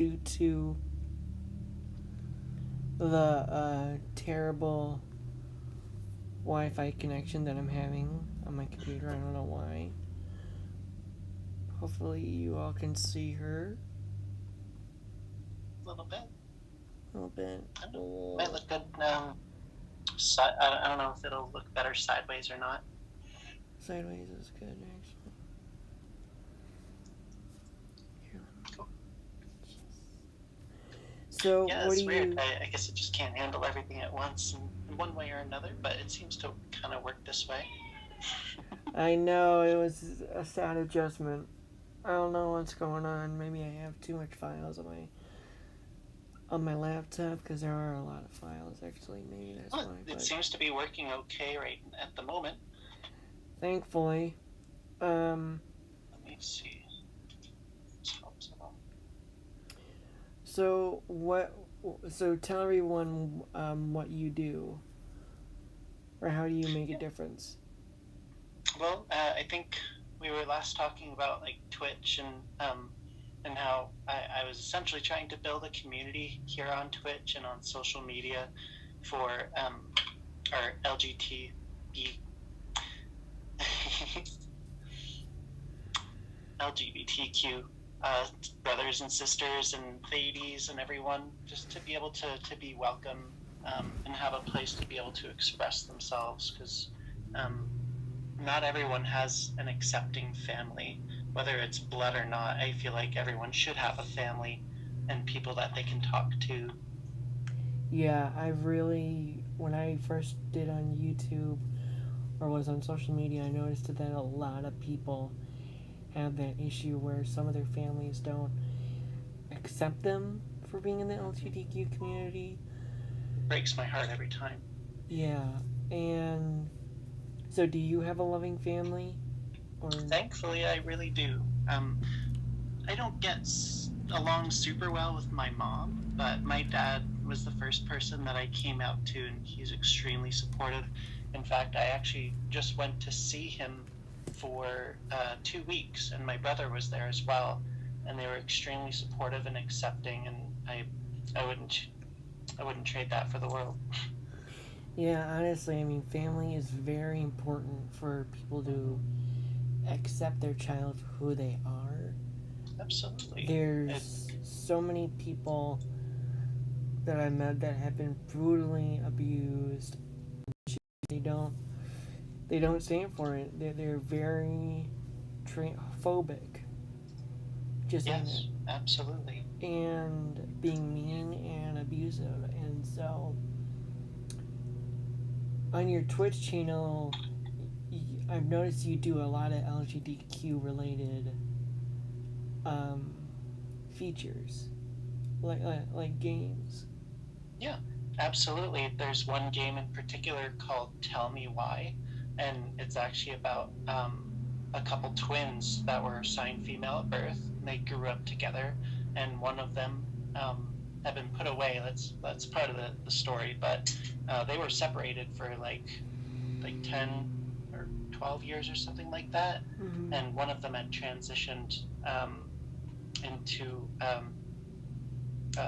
due to the terrible Wi-Fi connection that I'm having on my computer. I don't know why. Hopefully you all can see her A little bit. a little bit. Might look good. I don't know if it'll look better sideways or not. Sideways is good, actually. Here. Cool. So, Yeah, what do it's weird. you... I guess it just can't handle everything at once in one way or another, but it seems to kind of work this way. I know, it was a sad adjustment. I don't know what's going on. Maybe I have too much files on my laptop, because there are a lot of files, actually. Maybe that's Well, why. it But seems to be working okay right at the moment. thankfully, Let me see. This helps at all. so what? So tell everyone what you do, or how do you make a difference? Well, I think we were last talking about like Twitch and how I was essentially trying to build a community here on Twitch and on social media for our LGBTQ brothers and sisters and ladies and everyone, just to be able to be welcome and have a place to be able to express themselves, because um, not everyone has an accepting family, whether it's blood or not. I feel like everyone should have a family and people that they can talk to. Yeah, when I first did on YouTube or was on social media, I noticed that a lot of people have that issue where some of their families don't accept them for being in the LGBTQ community. It breaks my heart every time. Yeah, and so do you have a loving family? Or Thankfully, I really do. I don't get along super well with my mom, but my dad was the first person that I came out to, and he's extremely supportive. In fact, I actually just went to see him for 2 weeks, and my brother was there as well, and they were extremely supportive and accepting, and I wouldn't trade that for the world. yeah, honestly, I mean, family is very important for people to accept their child for who they are. Absolutely. There's so many people that I met that have been brutally abused. They don't they don't stand for it. They're very phobic. Just saying Yes, absolutely. it. And being mean and abusive. And so on your Twitch channel, I've noticed you do a lot of LGBTQ related um, features, like games. Yeah, absolutely. There's one game in particular called Tell Me Why, and it's actually about a couple twins that were assigned female at birth. And they grew up together, and one of them had been put away. That's part of the story, but they were separated for like 10 or 12 years or something like that, Mm-hmm. and one of them had transitioned into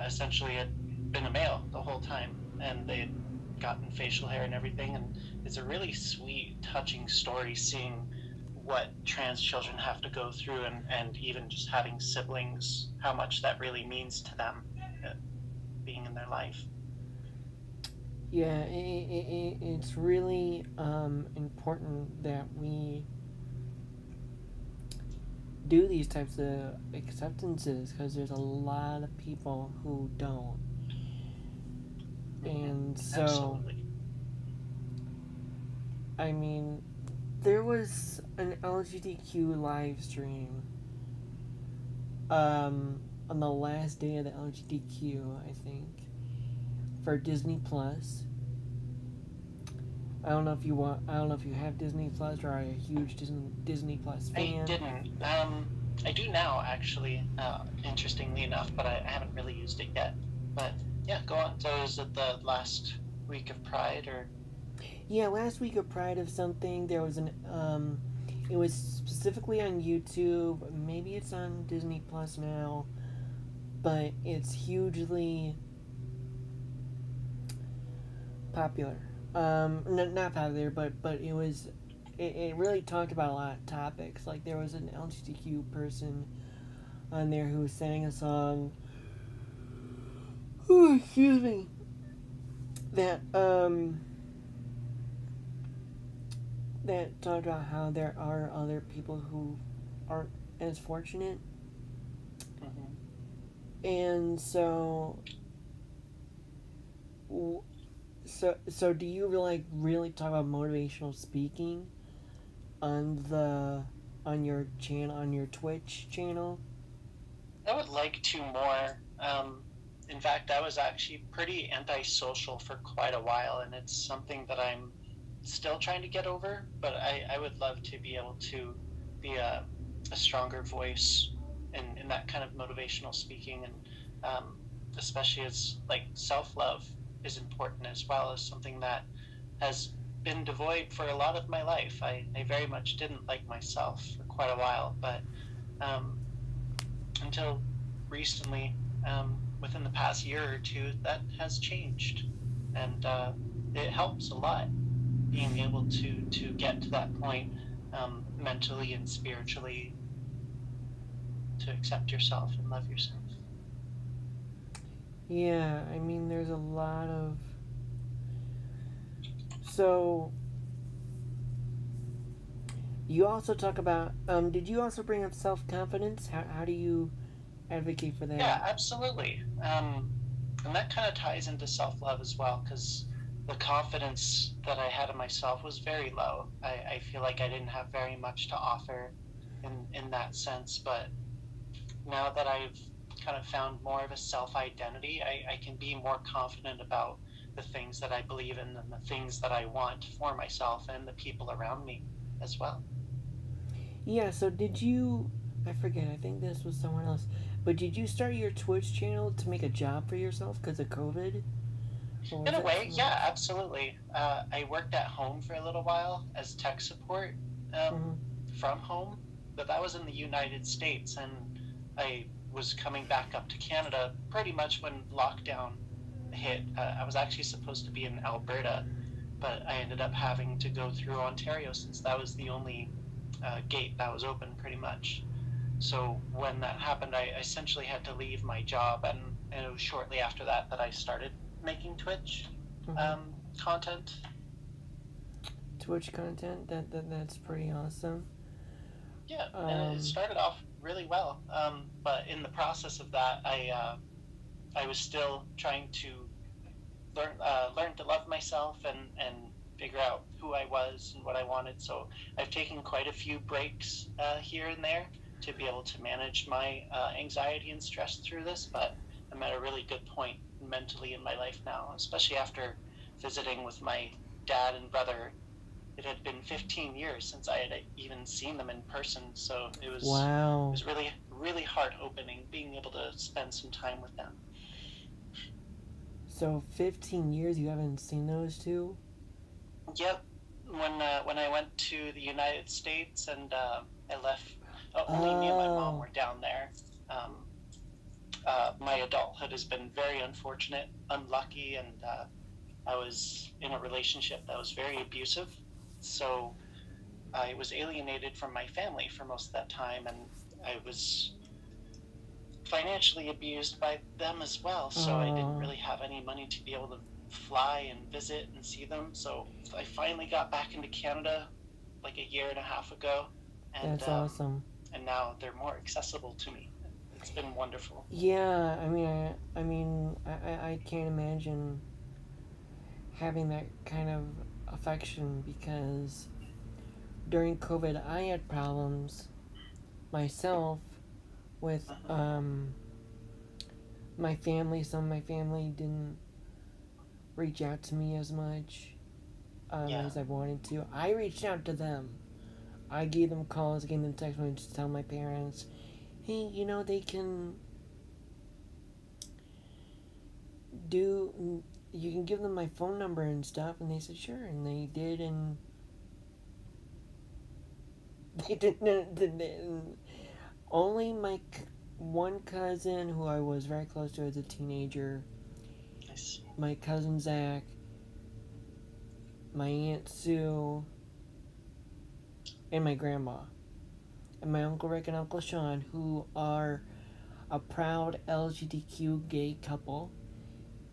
essentially had been a male the whole time, and they had gotten facial hair and everything. And it's a really sweet, touching story seeing what trans children have to go through, and even just having siblings, how much that really means to them being in their life. Yeah, it's really important that we do these types of acceptances because there's a lot of people who don't. And so, Absolutely. I mean, there was an LGBTQ live stream on the last day of the LGBTQ, I think, for Disney Plus. I don't know if you want. I don't know if you have Disney Plus or are a huge Disney Plus I fan. didn't. I do now, actually, interestingly enough, but I haven't really used it yet. But yeah, go on. So is it the last week of Pride, or? Yeah, last week of Pride of something, there was an it was specifically on YouTube. Maybe it's on Disney Plus now. but it's hugely popular. Not popular, but it really talked about a lot of topics. Like there was an LGBTQ person on there who sang a song. Oh, excuse me. That that talked about how there are other people who aren't as fortunate, and so do you like really talk about motivational speaking on your channel, on your Twitch channel? I would like to more. In fact, I was actually pretty antisocial for quite a while, and it's something that I'm still trying to get over. But I would love to be able to be a stronger voice in that kind of motivational speaking, and especially as like self love is important as well as something that has been devoid for a lot of my life. I very much didn't like myself for quite a while, but um, until recently, within the past year or two, that has changed, and it helps a lot being able to get to that point, mentally and spiritually, to accept yourself and love yourself. Yeah, I mean, there's a lot of. So, you also talk about. Did you also bring up self confidence? How do you advocate for Yeah, that? absolutely. And that kind of ties into self love as well, because the confidence that I had in myself was very low. I feel like I didn't have very much to offer in that sense. But now that I've kind of found more of a self identity, I can be more confident about the things that I believe in and the things that I want for myself and the people around me as well. Yeah, so did you. I forget, I think this was someone else. But did you start your Twitch channel to make a job for yourself because of COVID? Or In was a that way, someone yeah, else? absolutely. I worked at home for a little while as tech support, Mm-hmm. from home, but that was in the United States, and I was coming back up to Canada pretty much when lockdown hit. I was actually supposed to be in Alberta, but I ended up having to go through Ontario since that was the only gate that was open pretty much. So when that happened, I essentially had to leave my job, and it was shortly after that that I started making Twitch Mm-hmm. content. Twitch content? That's pretty awesome. Yeah, and it Um, started off really well. But in the process of that, I was still trying to learn to love myself and figure out who I was and what I wanted. So I've taken quite a few breaks here and there to be able to manage my anxiety and stress through this. But I'm at a really good point mentally in my life now, especially after visiting with my dad and brother. It had been 15 years since I had even seen them in person, so it wow. was really heart opening being able to spend some time with them. So 15 years you haven't seen those two? Yep. When I went to the United States and I left, only me and my mom Oh, were down there. Um, my adulthood has been very unfortunate, unlucky, and I was in a relationship that was very abusive. So I was alienated from my family for most of that time, and I was financially abused by them as well. So I didn't oh, really have any money to be able to fly and visit and see them. So I finally got back into Canada like a year and a half ago, and that's awesome. now they're more accessible to me. It's been wonderful. Yeah, I can't imagine having that kind of affection because during COVID I had problems myself with Uh-huh. my family. Some of my family didn't reach out to me as much Yeah. as I wanted to. I reached out to them. I gave them calls, I gave them text messages to tell my parents, hey, they can do. You can give them my phone number and stuff, and they said sure, and they did, and they didn't. Only one cousin who I was very close to as a teenager, Nice. my cousin Zach, my Aunt Sue, and my grandma. And my Uncle Rick and Uncle Sean, who are a proud LGBTQ gay couple.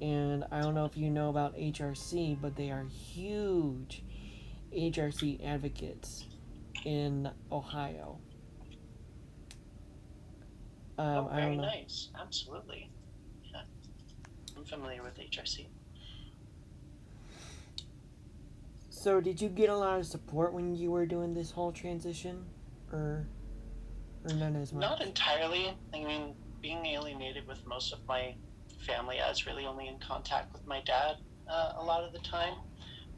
And I don't know if you know about HRC, but they are huge HRC advocates in Ohio. I Very don't know. nice. Absolutely. Yeah. I'm familiar with HRC. So, did you get a lot of support when you were doing this whole transition, or not as much? Not entirely. I mean, being alienated with most of my family, I was really only in contact with my dad a lot of the time.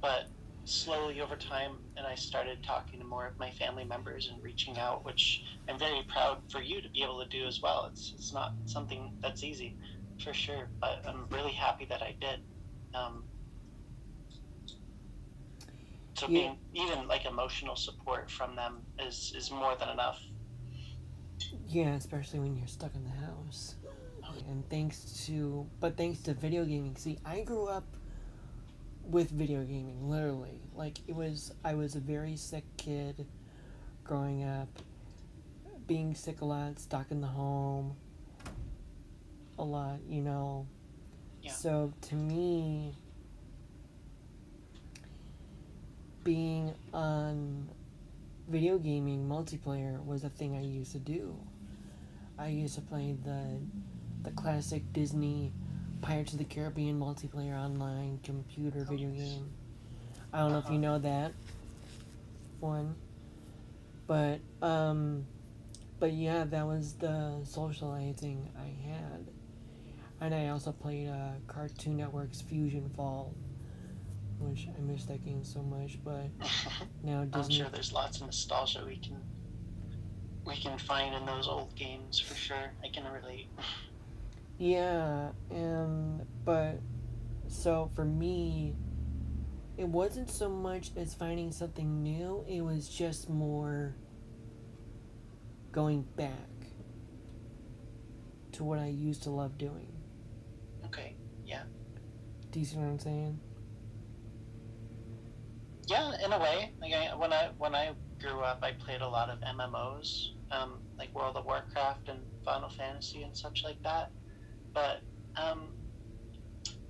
But slowly over time, and I started talking to more of my family members and reaching out, which I'm very proud for you to be able to do as well. It's not something that's easy, for sure, but I'm really happy that I did. So Yeah. being even like emotional support from them is more than enough. Yeah, especially when you're stuck in the house. And thanks to video gaming. See, I grew up with video gaming, literally. Like, I was a very sick kid growing up, being sick a lot, stuck in the home a lot, you know. Yeah. So to me, being on video gaming multiplayer was a thing I used to do. I used to play the classic Disney Pirates of the Caribbean multiplayer online computer video game. I don't know if you know that one, but yeah, that was the socializing I had, and I also played Cartoon Network's Fusion Fall, which I miss that game so much. But now Disney. I'm sure there's lots of nostalgia we can find in those old games for sure. I can relate. Yeah, but so for me, it wasn't so much as finding something new, it was just more going back to what I used to love doing. Okay. Yeah. Do you see what I'm saying? Yeah, in a way. Like when I grew up, I played a lot of MMOs, like World of Warcraft and Final Fantasy and such like that. But I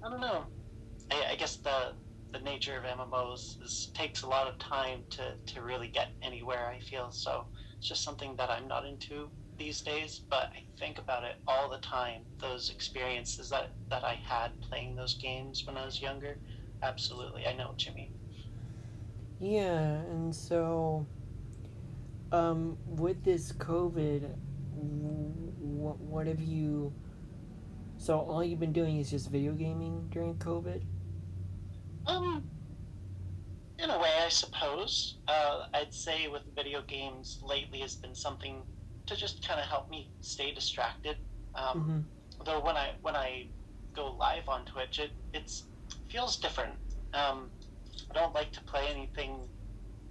don't know. I guess the nature of MMOs takes a lot of time to really get anywhere. I feel so. It's just something that I'm not into these days. But I think about it all the time. Those experiences that I had playing those games when I was younger. Absolutely, I know what you mean. Yeah, and so with this COVID, what have you? So all you've been doing is just video gaming during COVID? Um, in a way, I suppose. I'd say with video games lately has been something to just kind of help me stay distracted. Mm-hmm. Though when I go live on Twitch, it feels different. I don't like to play anything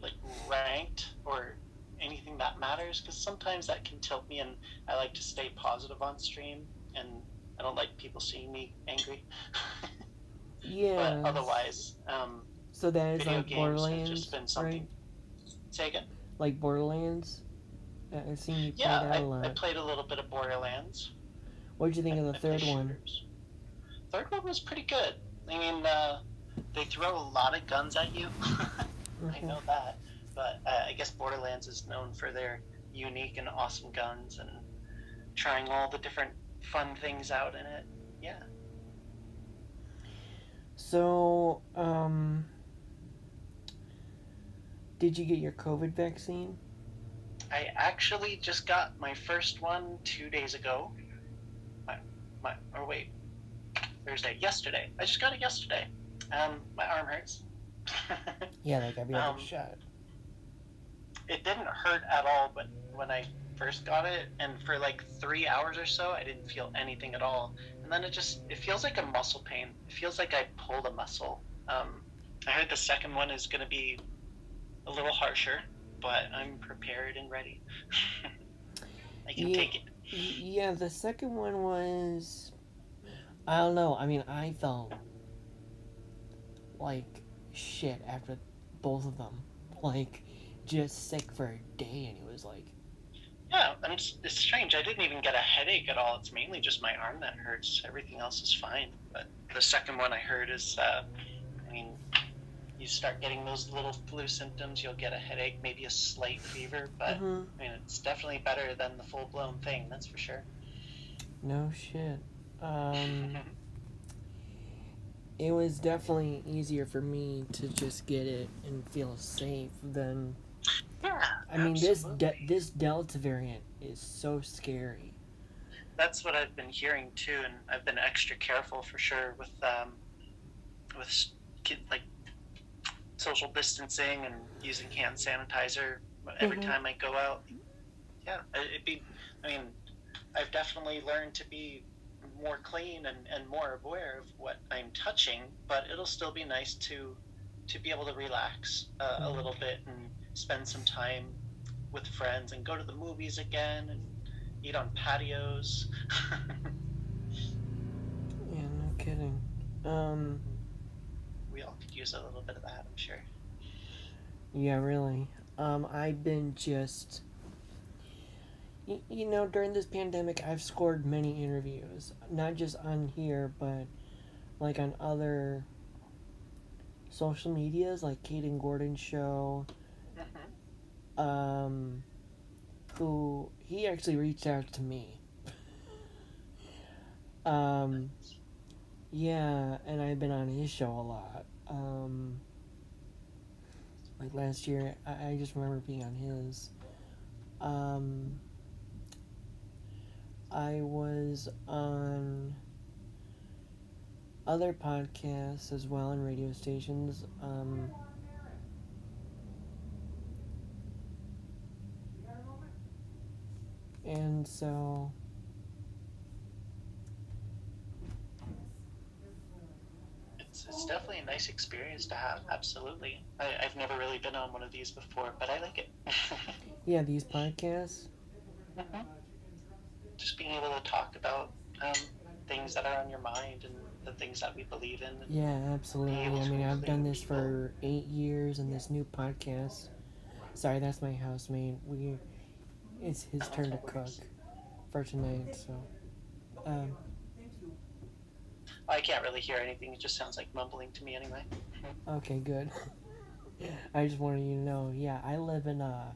like ranked or anything that matters because sometimes that can tilt me, and I like to stay positive on stream, and I don't like people seeing me angry. Yeah. But otherwise, So that is video like games Borderlands, have just been something. right? Say again. Like Borderlands. I've seen you play Yeah, that a lot. I played a little bit of Borderlands. What did you think of the I play third one? shooters. Third one was pretty good. I mean, they throw a lot of guns at you. I know that, but I guess Borderlands is known for their unique and awesome guns and trying all the different fun things out in it. Yeah. So, did you get your COVID vaccine? I actually just got my first one 2 days ago. Thursday, yesterday. I just got it yesterday. My arm hurts. Yeah, like every other Um, shot. It didn't hurt at all, but when I first got it, and for like 3 hours or so, I didn't feel anything at all. And then it feels like a muscle pain. It feels like I pulled a muscle. I heard the second one is going to be a little harsher, but I'm prepared and ready. I can Yeah. take it. Yeah, the second one was, I don't know. I mean, I felt like shit after both of them. Like, just sick for a day, and it was like, Yeah, and it's strange. I didn't even get a headache at all. It's mainly just my arm that hurts. Everything else is fine. But the second one I heard is, I mean, you start getting those little flu symptoms. You'll get a headache, maybe a slight fever, but mm-hmm. I mean, it's definitely better than the full blown thing. That's for sure. No shit. It was definitely easier for me to just get it and feel safe than. Yeah, I mean, absolutely. this Delta variant is so scary. That's what I've been hearing too, and I've been extra careful for sure with like social distancing and using hand sanitizer every Mm-hmm. time I go out. Yeah, it'd be. I mean, I've definitely learned to be more clean and more aware of what I'm touching, but it'll still be nice to be able to relax a Mm-hmm. little bit and spend some time with friends and go to the movies again and eat on patios. Yeah, no kidding. Um, We all could use a little bit of that, I'm sure. yeah, really. I've been just, you know, during this pandemic, I've scored many interviews, not just on here, but like on other social medias, like Kaden Gordon's show. Mm-hmm. Um, who he actually reached out to me. Um, yeah, and I've been on his show a lot. Like last year, I just remember being on his. Um, I was on other podcasts as well and radio stations. And so, It's definitely a nice experience to have. Absolutely. I've never really been on one of these before, but I like it. yeah, these podcasts. Mhm. Just being able to talk about um, things that are on your mind and the things that we believe in, and Yeah, being absolutely. able I to mean, I've done include this people. for 8 years, and this new podcast. Sorry, that's my housemate. It's his Oh, turn to no cook worries. for tonight. So, um, I can't really hear anything. It just sounds like mumbling to me anyway. okay, good. I just wanted you to know. Yeah, I live in a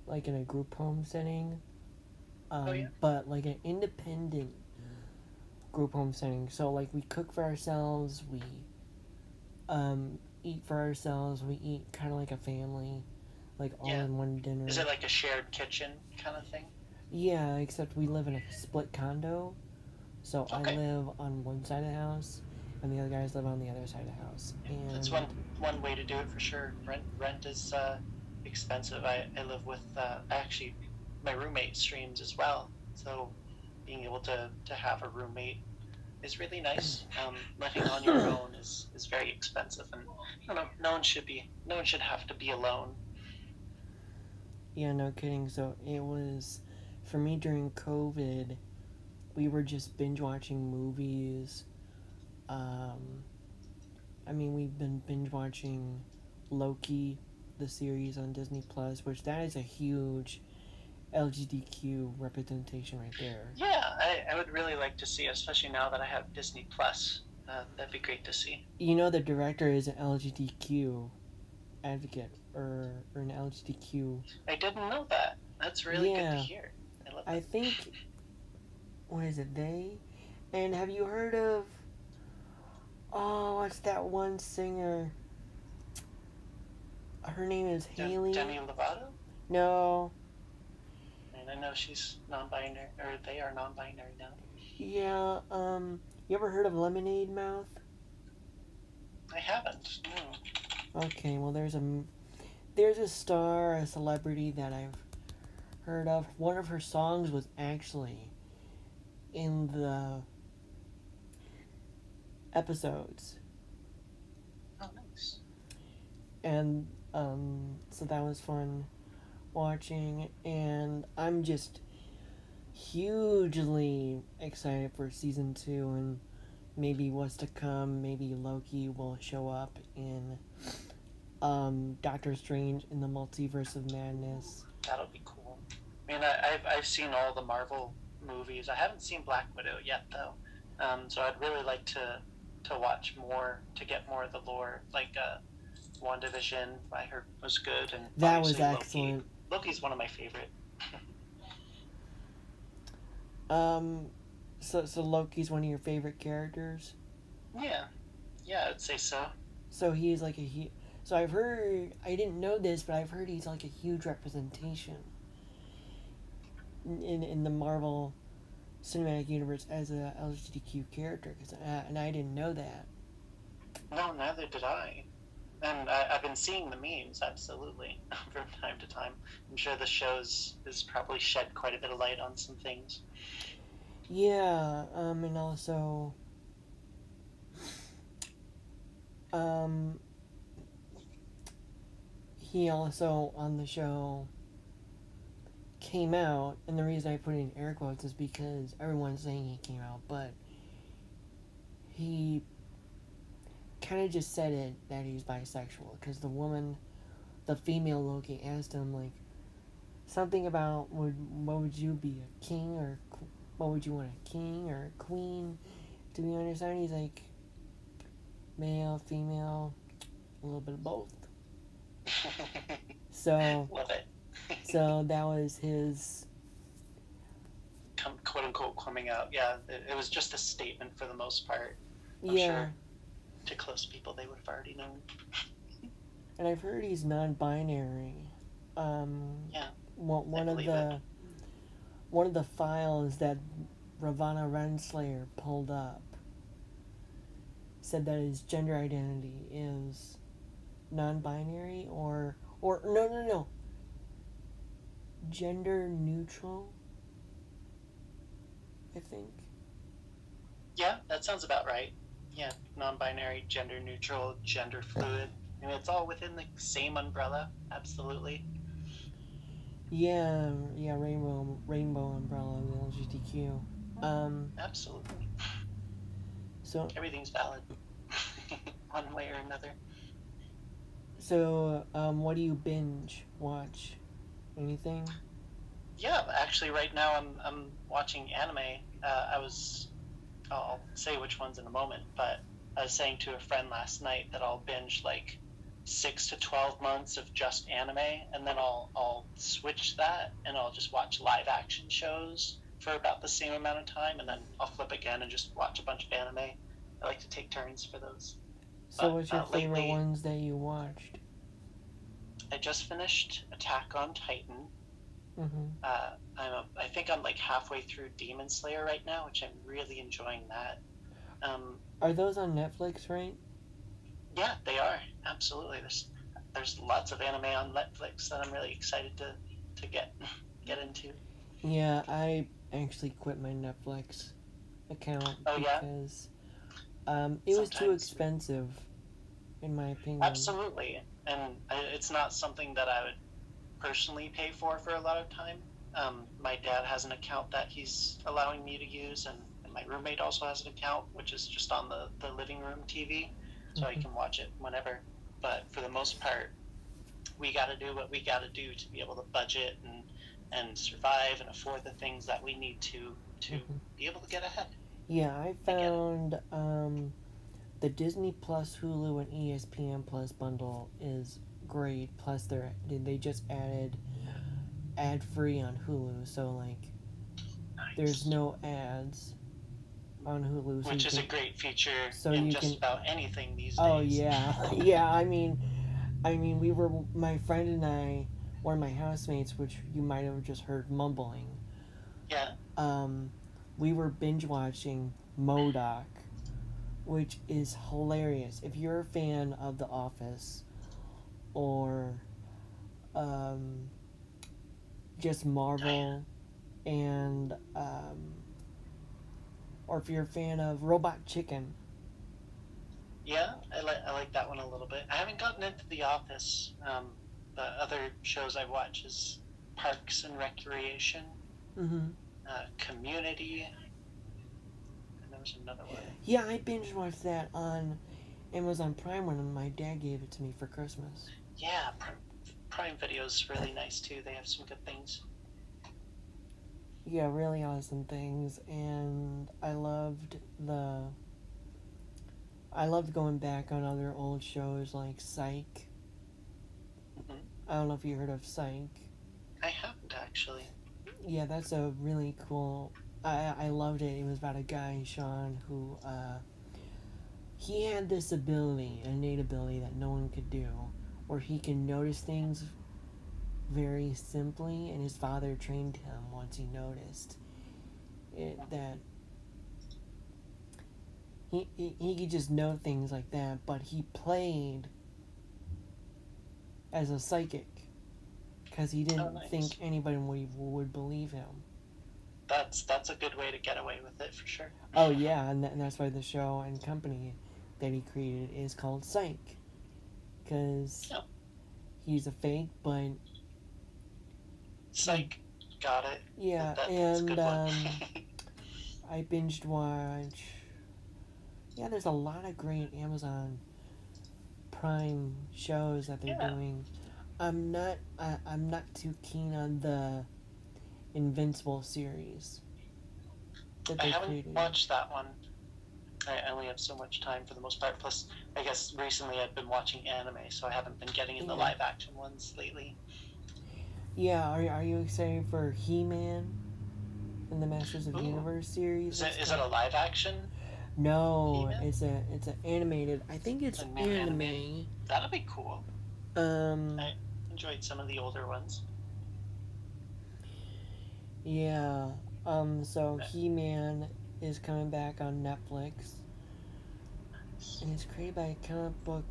like in a group home setting, Oh yeah. but like an independent group home setting. So like we cook for ourselves, we eat for ourselves, we eat kind of like a family, like all Yeah. in one Is dinner. it like a shared kitchen kind of thing? Yeah, except we live in a split condo. So I Okay. live on one side of the house, and the other guys live on the other side of the house. Yeah. That's And one way to do it for sure. Rent is expensive. I live with actually my roommate streams as well. So being able to have a roommate is really nice. Living on your own is very expensive, and I don't know. No one should have to be alone. yeah, no kidding. So it was for me during COVID. We were just binge watching movies. Um, I mean, we've been binge watching Loki, the series on Disney Plus, which that is a huge LGBTQ representation right there. Yeah, I would really like to see, especially now that I have Disney Plus. That'd be great to see. You know, the director is an LGBTQ advocate or an LGBTQ. I didn't know that. That's really good to Yeah, hear. I love I it. think, what is it, they? And have you heard of, oh, what's that one singer? Her name is Haley. Demi Lovato? No, And I know she's non-binary, or they are non-binary now. yeah, you ever heard of Lemonade Mouth? I haven't. No. Okay, well, there's a star, a celebrity that I've heard of. One of her songs was actually in the episodes, Oh, nice. and so that was fun watching. And I'm just hugely excited for season 2 and maybe what's to come. Maybe Loki will show up in Doctor Strange in the Multiverse of Madness. That'll be cool. I mean, I've seen all the Marvel movies. I haven't seen Black Widow yet, though. So I'd really like to watch more, to get more of the lore. Like WandaVision, I heard was good, and That was obviously excellent. Loki's one of my favorite. So Loki's one of your favorite characters? Yeah, I'd say so. So he's like so I've heard, I didn't know this, but I've heard he's like a huge representation in the Marvel Cinematic Universe as a LGBTQ character, and I didn't know that. No, neither did I. And I've been seeing the memes, absolutely, from time to time. I'm sure the show's has probably shed quite a bit of light on some things. Yeah, and also, he also on the show came out, and the reason I put it in air quotes is because everyone's saying he came out, but he kind of just said it that he's bisexual, because the female Loki asked him like something about what would you be, a king, or what would you want, a king or a queen to be on your side? He's like, male, female, a little bit of both. So Love it. so that was his Quote unquote coming out. Yeah, it was just a statement for the most part. I'm yeah sure to close people they would have already known. And I've heard he's non-binary. Yeah, One believe of the files that Ravonna Renslayer pulled up said that his gender identity is non-binary or no, gender neutral, I think. Yeah, that sounds about right. Yeah, non-binary, gender neutral, gender fluid. I mean, it's all within the same umbrella. Absolutely. Yeah, rainbow umbrella, the LGBTQ. Absolutely. So Everything's valid, one way or another. what do you binge watch? Anything? Yeah, actually, right now I'm watching anime. I'll say which ones in a moment, but I was saying to a friend last night that I'll binge like 6 to 12 months of just anime, and then I'll switch that and I'll just watch live action shows for about the same amount of time, and then I'll flip again and just watch a bunch of anime. I like to take turns for those. So what's your favorite lately, ones that you watched? I just finished Attack on Titan. Mm-hmm. I think I'm like halfway through Demon Slayer right now, which I'm really enjoying that. Are those on Netflix, right? Yeah, they are, absolutely. There's lots of anime on Netflix that I'm really excited to get into. Yeah, I actually quit my Netflix account because it was too expensive, in my opinion. Absolutely, and it's not something that I would personally pay for a lot of time. My dad has an account that he's allowing me to use, and my roommate also has an account, which is just on the living room TV, so I can watch it whenever. But for the most part, we got to do what we got to do to be able to budget and survive and afford the things that we need to be able to get ahead. Yeah, I found the Disney Plus, Hulu, and ESPN Plus bundle is great. Plus, they just added ad-free on Hulu, so like there's no ads on Hulu, which is a great feature so in just about anything these days. Oh yeah, yeah. I mean, we were, my friend and I, one of my housemates, which you might have just heard mumbling. Yeah. We were binge watching MODOK, which is hilarious. If you're a fan of The Office, or just Marvel, and or if you're a fan of Robot Chicken. Yeah, I like that one a little bit. I haven't gotten into The Office. The other shows I watch is Parks and Recreation. Mm-hmm. Community, and there was another one. Yeah, I binge watched that on Amazon Prime when my dad gave it to me for Christmas. Yeah, Prime Video is really nice too. They have some good things. Yeah, really awesome things, and I loved going back on other old shows like Psych. Hmm. I don't know if you heard of Psych. I haven't actually. Yeah, that's a really cool. I loved it. It was about a guy, Sean, who he had this ability, a innate ability that no one could do, where he can notice things very simply, and his father trained him once he noticed it that he could just know things like that, but he played as a psychic because he didn't nice. think anybody would believe him. That's a good way to get away with it for sure. Oh yeah, and that's why the show and company that he created is called Psych, because he's a fake, but Psych, got it. yeah, That's a and good one. I binged watch. Yeah, there's a lot of great Amazon Prime shows that they're doing. I'm not too keen on the Invincible series that I they haven't created. watched that one. I only have so much time for the most part. Plus, I guess recently I've been watching anime, so I haven't been getting in the live action ones lately. Yeah, are you excited for He-Man in the Masters of the Universe series? Is it a live action? No, He-Man? it's an animated. I think it's anime. That'll be cool. I enjoyed some of the older ones. Yeah. So He-Man is coming back on Netflix, and it's created by a comic book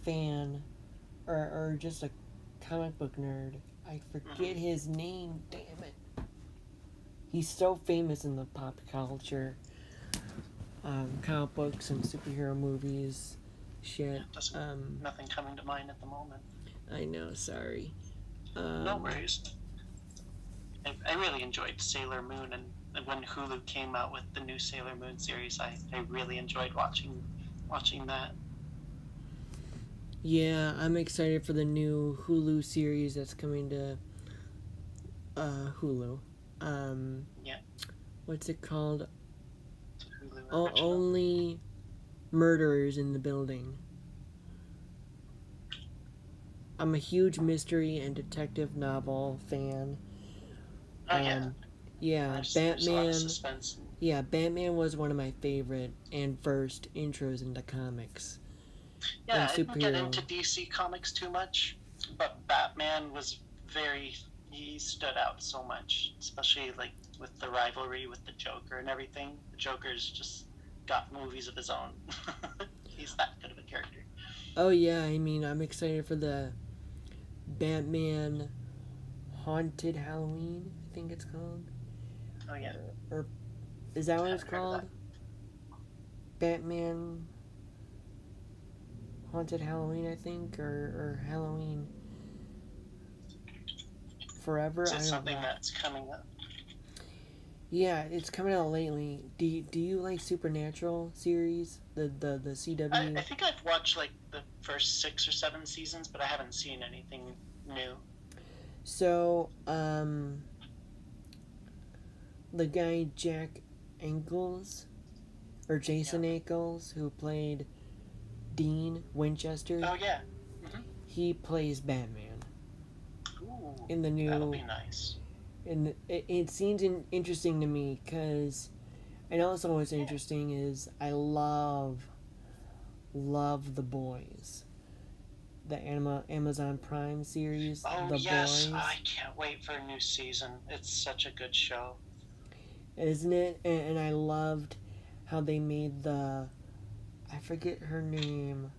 fan, or just a comic book nerd. I forget his name. Damn it. He's so famous in the pop culture, comic books and superhero movies, shit. Nothing coming to mind at the moment. I know. Sorry. No worries. I really enjoyed Sailor Moon, and when Hulu came out with the new Sailor Moon series, I really enjoyed watching that. Yeah, I'm excited for the new Hulu series that's coming to Hulu. Yeah. What's it called? Hulu original. Only Murderers in the Building. I'm a huge mystery and detective novel fan. Oh yeah. Yeah, There's a lot Batman. of suspense. Yeah, Batman was one of my favorite and first intros into comics. Yeah, I didn't get into DC comics too much, but Batman was he stood out so much, especially like with the rivalry with the Joker and everything. The Joker's just got movies of his own. He's that good of a character. Oh yeah, I mean, I'm excited for the Batman Haunted Halloween, I think it's called. Oh yeah. Or is that what it's called? Batman Haunted Halloween, I think, or Halloween Forever. Is it something that's coming up? Yeah, it's coming out lately. Do you like Supernatural series? The CW? I think I've watched like the first 6 or 7 seasons, but I haven't seen anything new. So, the guy Jack Ankles, or Jason Ankles, who played Dean Winchester. Oh yeah. He plays Batman. Ooh, in the new. That'll be nice. And it seems interesting to me because I know also what's interesting is I love The Boys, the Amazon Prime series. Oh The yes, Boys. I can't wait for a new season. It's such a good show, isn't it? And I loved how they made I forget her name,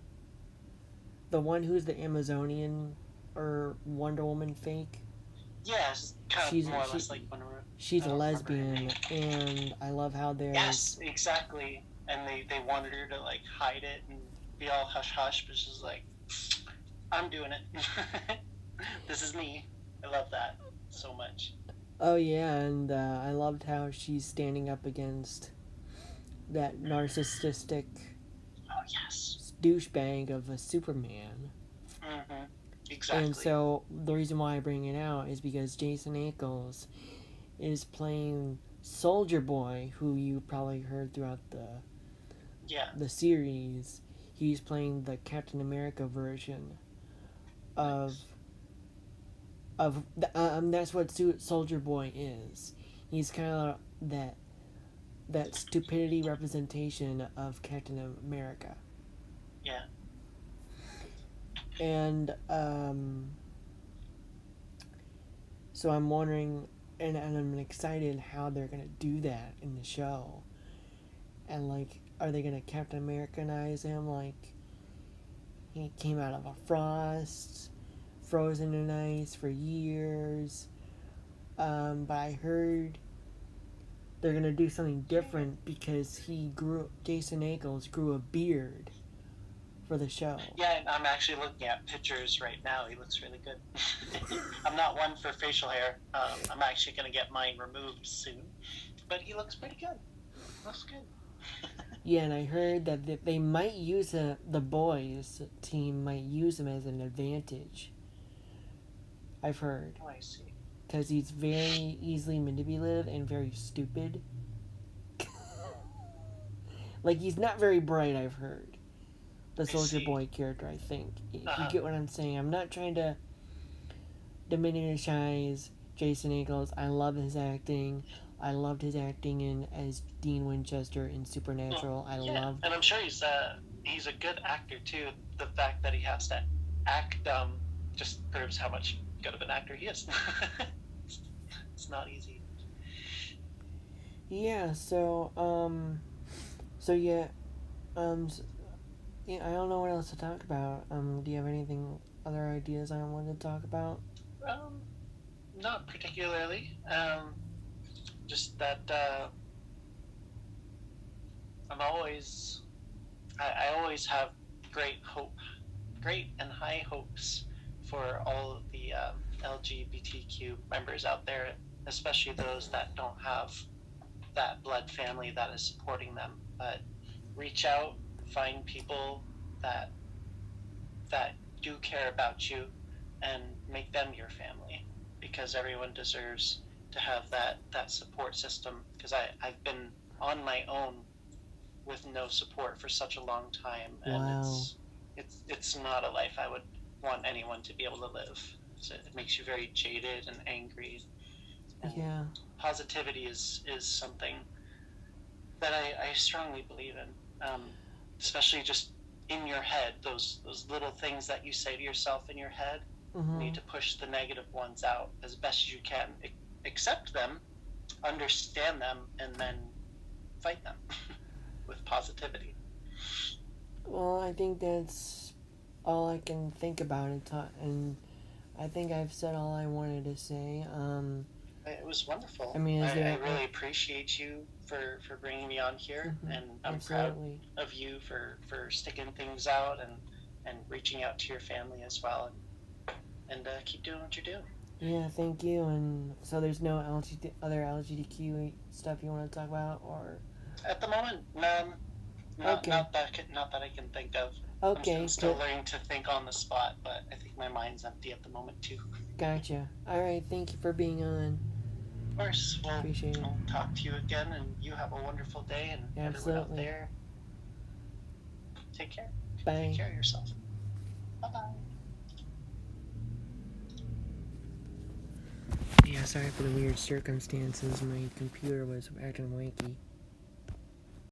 the one who's the Amazonian or Wonder Woman fake. Yes, kind of more or less like Wonder Woman. She's a lesbian, and I love how they're... Yes, exactly. And they wanted her to like hide it and be all hush hush, but she's like, I'm doing it. This is me. I love that so much. Oh yeah, and I loved how she's standing up against that narcissistic Oh yes. douchebag of a Superman. Mm-hmm. And Exactly. so the reason why I bring it out is because Jason Ackles is playing Soldier Boy, who you probably heard throughout Yeah. the series. He's playing the Captain America version of Nice. that's what Soldier Boy is. He's kind of that stupidity representation of Captain America. Yeah. And so I'm wondering, and I'm excited how they're gonna do that in the show. And like, are they gonna Captain Americanize him? Like, he came out of a frost, frozen in ice for years. But I heard they're gonna do something different because Jason Ackles grew a beard for the show. Yeah, and I'm actually looking at pictures right now. He looks really good. I'm not one for facial hair. I'm actually going to get mine removed soon. But he looks pretty good. Looks good. Yeah, and I heard that they might use the boys team might use him as an advantage. I've heard. Oh, I see. Because he's very easily manipulative and very stupid. Like, he's not very bright, I've heard. The Soldier Boy character, I think. If you get what I'm saying. I'm not trying to diminish Jason Ackles. I love his acting. I loved his acting as Dean Winchester in Supernatural. And I'm sure he's a good actor too. The fact that he has to act just proves how much good of an actor he is. It's not easy. Yeah. Yeah, I don't know what else to talk about. Do you have other ideas I wanted to talk about? Not particularly. Just that I always have great and high hopes for all of the LGBTQ members out there, especially those that don't have that blood family that is supporting them. But reach out, find people that do care about you, and make them your family, because everyone deserves to have that support system. Because I've been on my own with no support for such a long time, and Wow. it's not a life I would want anyone to be able to live. So it makes you very jaded and angry. And Yeah. positivity is something that I strongly believe in, especially just in your head. Those little things that you say to yourself in your head, Mm-hmm. you need to push the negative ones out as best as you can. Accept them, understand them, and then fight them with positivity. Well, I think that's all I can think about and I think I've said all I wanted to say. It was wonderful. I mean, I really appreciate you for bringing me on here, and I'm absolutely proud of you for sticking things out and reaching out to your family as well, and keep doing what you're doing. Yeah, thank you. And so there's no other LGBTQ stuff you want to talk about, or at the moment, none. Not that I can think of. Okay. I'm still learning to think on the spot, but I think my mind's empty at the moment too. Gotcha. All right. Thank you for being on. Of course. Well, appreciate it. I'll talk to you again, and you have a wonderful day, and everyone out there, take care. Bye. Take care of yourself. Bye-bye. Yeah, sorry for the weird circumstances. My computer was acting wanky.